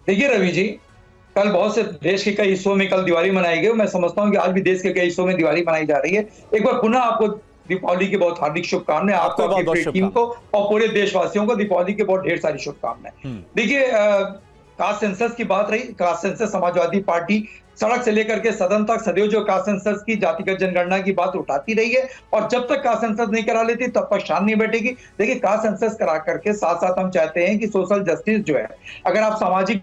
देखिए रवि जी, कल बहुत से देश के कई हिस्सों में कल दिवाली मनाई गई। मैं समझता हूँ कि आज भी देश के कई हिस्सों में दिवाली मनाई जा रही है। एक बार पुनः आपको दीपावली की बहुत हार्दिक शुभकामनाएं, आपको, आपको भी आपकी बहुत बहुत पूरी टीम को शुभकामनाएं। और पूरे देशवासियों को दीपावली की बहुत ढेर सारी शुभकामनाएं। देखिए, कास्ट सेंसस की बात रही। कास्ट सेंसस समाजवादी पार्टी सड़क से लेकर के सदन तक सदैव जो कास्ट सेंसस की जातिगत जनगणना की बात उठाती रही है, और जब तक कास्ट सेंसस नहीं करा लेती तब तक शांत नहीं बैठेगी। देखिए, कास्ट सेंसस करा करके साथ साथ हम चाहते हैं कि सोशल जस्टिस जो है, अगर आप सामाजिक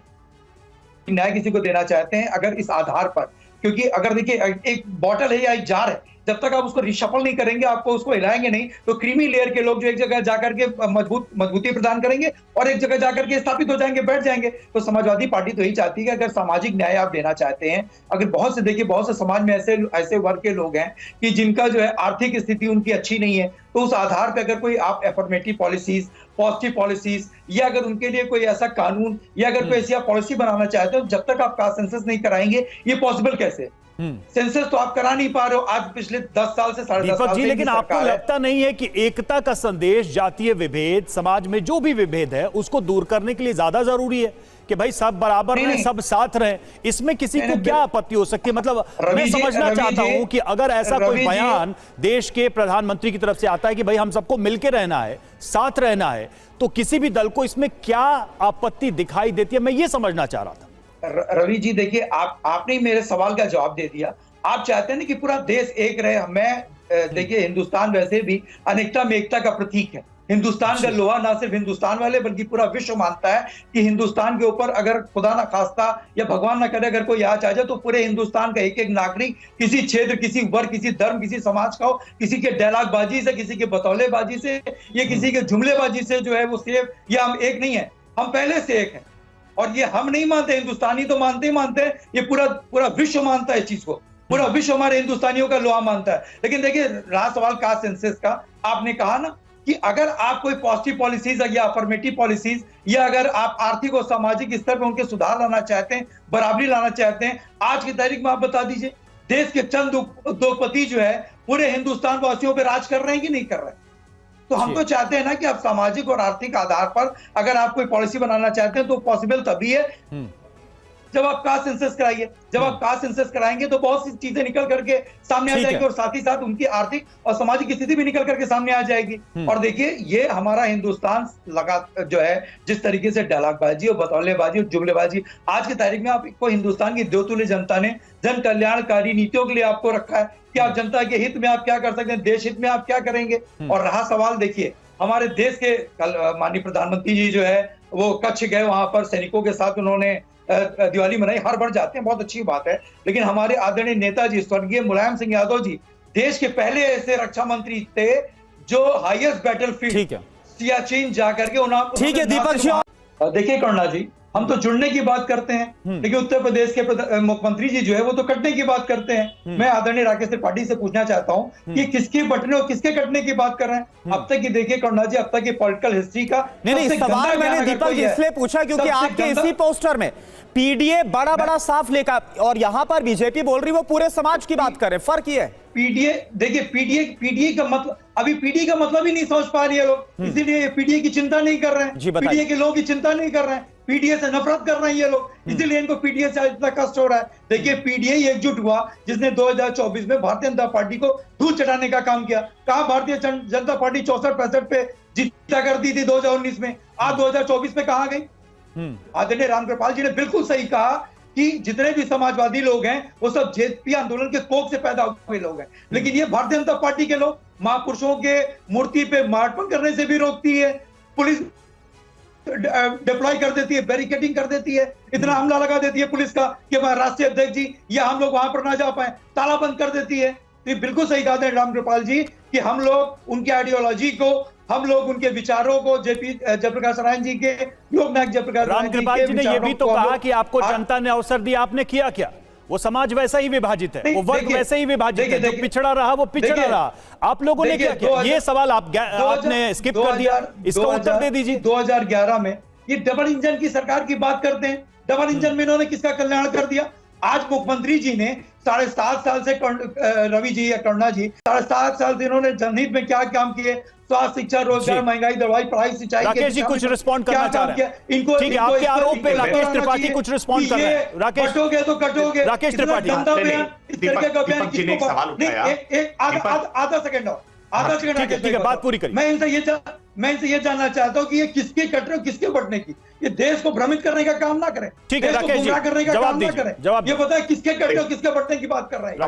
न्याय किसी को देना चाहते हैं, अगर इस आधार पर, क्योंकि अगर देखिए एक बॉटल है या एक जार है, जब तक आप उसको रिशफल नहीं करेंगे, आपको उसको हिलाएंगे नहीं, तो क्रीमी लेयर के लोग जो एक जगह जाकर के मजबूती प्रदान करेंगे और एक जगह जाकर के स्थापित हो जाएंगे, बैठ जाएंगे। तो समाजवादी पार्टी तो यही चाहती है कि अगर सामाजिक न्याय आप देना चाहते हैं, अगर बहुत से देखिए बहुत से समाज में ऐसे ऐसे वर्ग के लोग हैं कि जिनका जो है आर्थिक स्थिति उनकी अच्छी नहीं है, तो उस आधार पर अगर कोई आप एफर्मेटिव पॉलिसीज, पॉजिटिव पॉलिसीज, या अगर उनके लिए कोई ऐसा कानून या अगर कोई ऐसी आप पॉलिसी बनाना चाहते हो, जब तक आप कास्ट सेंसस नहीं कराएंगे, ये पॉसिबल कैसे? सेंसस तो आप करा नहीं पा रहे हो आज पिछले 10 साल से, 10.5 साल से। लेकिन आपको लगता नहीं है कि एकता का संदेश, जातीय विभेद, समाज में जो भी विभेद है उसको दूर करने के लिए ज्यादा जरूरी है कि भाई सब बराबर रहें, सब साथ रहें? इसमें किसी को क्या आपत्ति हो सकती है? मतलब मैं समझना चाहता हूं कि अगर ऐसा कोई बयान देश के प्रधानमंत्री की तरफ से आता है कि भाई हम सबको मिलकर रहना है, साथ रहना है, तो किसी भी दल को इसमें क्या आपत्ति दिखाई देती है? मैं ये समझना चाह रहा था। रवि जी, देखिए आपने मेरे सवाल का जवाब दे दिया। आप चाहते हैं ना कि पूरा देश एक रहे। देखिए, हिंदुस्तान वैसे भी अनेकता में एकता का प्रतीक है। हिंदुस्तान का लोहा ना सिर्फ हिंदुस्तान वाले बल्कि पूरा विश्व मानता है कि हिंदुस्तान के ऊपर अगर खुदा ना खास्ता या भगवान ना करे अगर कोई आज आ जाए, तो पूरे हिंदुस्तान का एक एक नागरिक किसी क्षेत्र, किसी वर्ग, किसी धर्म, किसी समाज का हो, किसी के डायलॉगबाजी से, किसी के बतौलेबाजी से या किसी के जुमलेबाजी से जो है वो सेफ, या हम एक नहीं है, हम पहले से एक है। और ये हम नहीं मानते, हिंदुस्तानी तो मानते ही मानते हैं, ये पूरा पूरा विश्व मानता है इस चीज को। पूरा विश्व हमारे हिंदुस्तानियों का लोहा मानता है। लेकिन देखिए, रहा सवाल कास्ट सेंसस का, आपने कहा ना कि अगर आप कोई पॉजिटिव पॉलिसीज या अफर्मेटिव पॉलिसीज, या अगर आप आर्थिक और सामाजिक स्तर पर उनके सुधार लाना चाहते हैं, बराबरी लाना चाहते हैं, आज की तारीख में आप बता दीजिए, देश के चंद उद्योगपति जो है पूरे हिंदुस्तान वासियों पर राज कर रहे हैं कि नहीं कर रहे हैं? तो हम तो चाहते हैं ना कि आप सामाजिक और आर्थिक आधार पर अगर आप कोई पॉलिसी बनाना चाहते हैं, तो पॉसिबल तभी है जब आप कास्ट सेंसस कराइए। जब आप कास्ट सेंसस कराएंगे तो बहुत सी चीजें निकल करके सामने आ जाएगी, और साथ ही साथ उनकी आर्थिक और सामाजिक स्थिति भी निकल करके सामने आ जाएगी। और देखिए, ये हमारा हिंदुस्तान लगा जो है, जिस तरीके से डायलॉगबाजी और बतौलेबाजी और जुमलेबाजी, आज की तारीख में आपको हिंदुस्तान की देवतुल्य जनता ने जन कल्याणकारी नीतियों के लिए आपको रखा है कि आप जनता के हित में आप क्या कर सकते हैं, देश हित में आप क्या करेंगे। और रहा सवाल, देखिए हमारे देश के कल माननीय प्रधानमंत्री जी जो है वो कच्छ गए, वहां पर सैनिकों के साथ उन्होंने दिवाली मनाई। हर बार जाते हैं, बहुत अच्छी बात है। लेकिन हमारे आदरणीय नेताजी स्वर्गीय मुलायम सिंह यादव जी देश के पहले ऐसे रक्षा मंत्री थे जो हाईएस्ट बैटलफील्ड सियाचिन जाकर के उन्होंने, ठीक है दीपक, देखिए करुणा जी, हम तो जुड़ने की बात करते हैं, लेकिन उत्तर प्रदेश के मुख्यमंत्री जी जो है वो तो कटने की बात करते हैं। मैं आदरणीय राकेश त्रिपाठी से पूछना चाहता हूं कि किसके बटने और किसके कटने की बात कर रहे हैं? अब तक की देखिए करुणा जी, अब तक की पॉलिटिकल हिस्ट्री का नहीं, सवाल मैंने दीपक जी इसलिए पूछा क्योंकि आपके इसी पोस्टर में पीडीए बड़ा बड़ा साफ लेकर, और यहां पर बीजेपी बोल रही वो पूरे समाज की बात करे, फर्क ये है। पीडीए, देखिए पीडीए का मतलब, अभी पीडीए का मतलब ही नहीं समझ पा रही है लोग, इसीलिए पीडीए की चिंता नहीं कर रहे हैं, पीडीए के लोगों की चिंता नहीं कर रहे हैं, पीडीए से नफरत कर रहे हैं ये लोग, इसीलिए इनको पीडीए से इतना कष्ट हो रहा है। देखिए, पीडीए एकजुट हुआ जिसने 2024 में भारतीय जनता पार्टी को धूल चटाने का काम किया। कहा भारतीय जनता पार्टी 64-65 पे जीता करती थी 2019 में, आज 2024 में कहां गई? आदरणीय रामकृपाल जी ने बिल्कुल सही कहा कि जितने भी समाजवादी लोग हैं वो सब जेपी आंदोलन के कोख से पैदा हुए लोग हैं। लेकिन ये भारतीय जनता पार्टी के लोग महापुरुषों के मूर्ति पे मार्चपास्ट करने से भी रोकती है, पुलिस डिप्लॉय कर देती है, बैरिकेडिंग कर देती है, इतना हमला लगा देती है पुलिस का कि राष्ट्रीय अध्यक्ष जी या हम लोग वहां पर ना जा पाए, ताला बंद कर देती है। तो बिल्कुल सही कहा रामकृपाल जी कि हम लोग उनकी आइडियोलॉजी को, हम लोग उनके विचारों को, जयप्रकाश नारायण जी के, लोकनायक जयप्रकाश रामकृपाल जी ने यह भी तो कहा कि आपको जनता ने अवसर दिया, आपने किया क्या? वो समाज वैसा ही विभाजित है, वो वर्ग वैसे ही विभाजित है, जो पिछड़ा रहा वो पिछड़ा रहा। आप लोगों ने क्या किया? ये सवाल आपने स्किप कर दिया, इसका उत्तर दे दीजिए। 2011 में ये डबल इंजन की सरकार की बात करते हैं, डबल इंजन में इन्होंने किसका कल्याण कर दिया? आज मुख्यमंत्री जी ने 7.5 साल से रवि जी या करुणा जी 7.5 साल से इन्होंने जनहित में क्या काम किए, स्वास्थ्य, शिक्षा, रोजगार, महंगाई, दवाई, पढ़ाई, सिंचाई। राकेश जी कुछ रिस्पॉन्ड करना चाह रहे हैं? इनको ठीक है, आपके आरोप पे राकेश त्रिपाठी कुछ रिस्पॉन्ड कर रहे हैं। राकेश, कटोगे तो कटोगे। राकेश त्रिपाठी, गंदा बयान, इस तरह का बयान किसको? आधा सेकंड और आधा सेकंड। ठीक है, बात पूरी करिए। मैं इनसे ये जानना चाहता हूँ कि ये किसके कट रहे हो, किसके बटने की? ये देश को भ्रमित करने का काम ना करें, ठीक है देश को राकेश जी, गुमराह करने का काम ना करें। जवाब ये बताए किसके कट रहे हो, किसके बटने की बात कर रहे हैं?